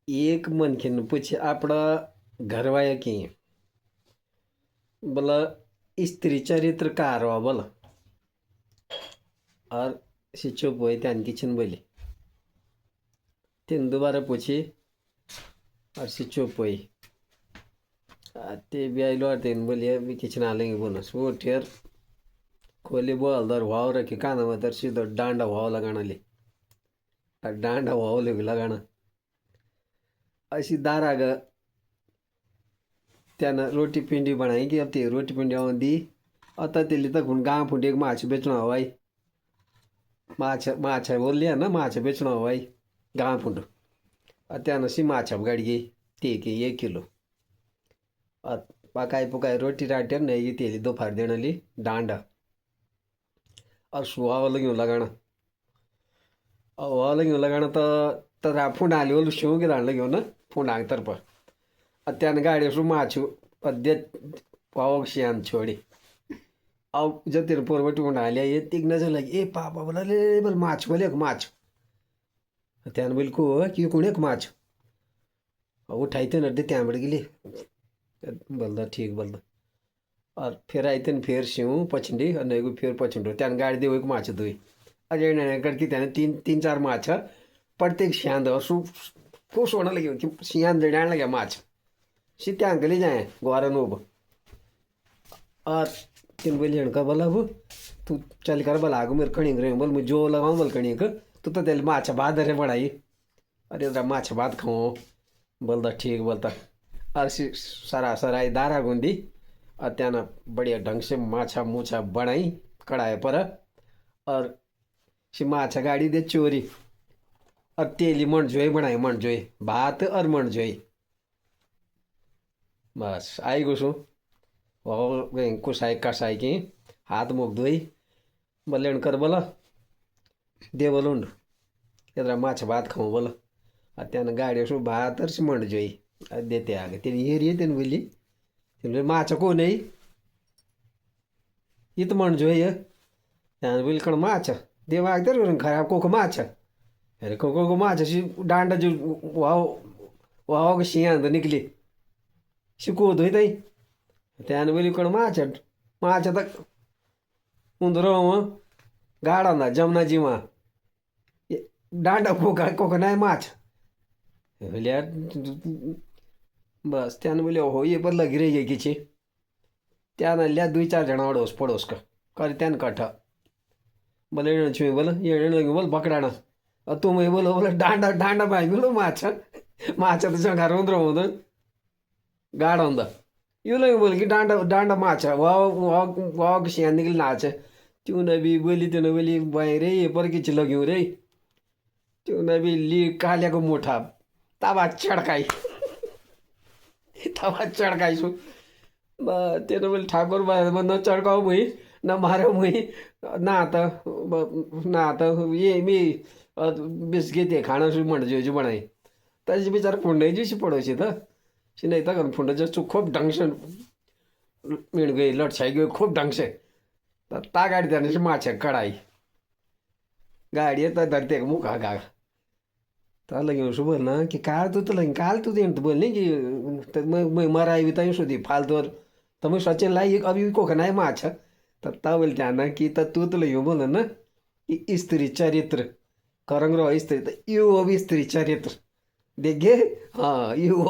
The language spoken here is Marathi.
एक मनखिन પછી આપણા ઘરવાળા કે बोला स्त्री चरित्र का रहा बोला और से चुप हुए त्यान किचन बोले तीन दोबारा पूछी और से चुप हुई ते भी आइलो और तीन बोलिए भी किचन आलेंगे बोनस वो ठेर खोली बोल दर वाव रखे काना में दर सीधो डांडा वाव लगाना ले डांडा वाव ले लगाना ऐसी दार आग त्यानं रोटी पिंडी बनाई कि अब ते रोटी पिंडी आउँदी अता त्यसले त खुन गाँ फुटेको मासु बेच्न हो है माछा बोल्यो होइन माछा बेच्न हो है गाँ फुटो त्यानसी माछा गाडी गई ते के 1 किलो पकाई पुकाई रोटी राट्या नहीं तेली दोपहर देणली डांडा और सुहावा लग्यो लगाना हवा लग्यो लगाना तर फुंड हाल्यो ओलु शिव के धाण लग्यो न फुंड हांगतर्फ त्यानं गाडी सु माछु अद्य पावक शियान छोडी अब जति पोरबटी फुंड हाल्या ये तिग नजर लगी ए पापा बोला ले बोल माछु बोले माछु त्यानं बोल को कि कुणे माछु उठाइते न दे त्यहाँबाट गिले बोल्दा ठीक बोल्दा और फिर आइते फिर सिउँ पछिन्डी अनि एगो फिर पछिन्डो त्यहाँ गाडी देऊ एक माछा दुई अझै करके त्यहाँ तीन चार माछा प्रत्येक सियान सु खुश होने लगे कि सियान देने लगे माछ सी त्या अंकल जाए गोरा नोब और तीन बोली का बोला वो तू चल कर बोला आगो मेरे कणी बोल मुझे जो लगाऊँ बोल कणी तू तो तेल माछा भात धरे बढ़ाई अरे जरा माछा भात खाओ बोलता ठीक बोलता और सरा सराई दारा गुंदी और त्याना बढ़िया ढंग से माछा मूछा बनाई कढ़ाई पर और सी माछा गाड़ी दे चोरी और तेली मन जोई बनाई मन जोई भात और मन जोई बस आई घुसो कुसाई कसाई की हाथ मुख धोई बल्लेण कर बोला दे बोलुंड यद्रा माछा भात खाऊँ बोला और त्यानं गाडी सु भात और मन जोई देते आगे तेन हेरिए तेन बोली तेन माछा को नहीं ये तो मन जोई है त्यानं बोली कण माछा दे मागते खराब को माछा अरे को माछा सी डांडा जो वाव के सियान निकली शिकू धोई तई त्यानं बोली कण माछा माछा तक उंदरो गाड़ा ना जमुना जीवा डांडा को नाही माछा बोलिया बस त्यानं बोली हो ये बदला गिरे ये किची त्यानं लिया 2-4 जण अडोस पडोस का कर त्यानं कठ बोले छुई बोल ये लगे बोल पकड़ाना और तुम ये बोलो बोले डांडा डांडा भाई बोलो माछा माछा तो जंगार उंदरो उंदर गाड़ा उंदा यो लगे बोल कि डांडा डांडा माछा वाव सियान निकल नाच त्यो नबी बोली त्यो नबोली भाइ रे ये पर किच लग्यो रे त्यो नबी ली काल्याको मोठा तवा चढकाई तवा चढकाइसु तेरो बोले ठाकुर भाइ न चढकाऊ मुई न मारो मुई ना त ये मी बिस्किट ते खाना सु म्हण जो बनाई त्याची बिचार फुंडाई जी पडोशी त सी नहीं था फुंड जो खूब ढंग से मिल गई लटछाई गई खूब ढंग से ता गाडी त्याने माछा कढ़ाई गाडी तर धरते मुखा गा तर लगे उसको बोलना कि काल तू तो लगे काल तू तो बोलने कि मैं मराई भी तई सुधी फालतू और तो मैं सचिन लाई अभी को खनाए माछा ता बोलते आना कि तू तो लगे बोल ना कि स्त्री चरित्र करंग रो स्त्री तो यू अभी स्त्री चरित्र देखे हाँ यू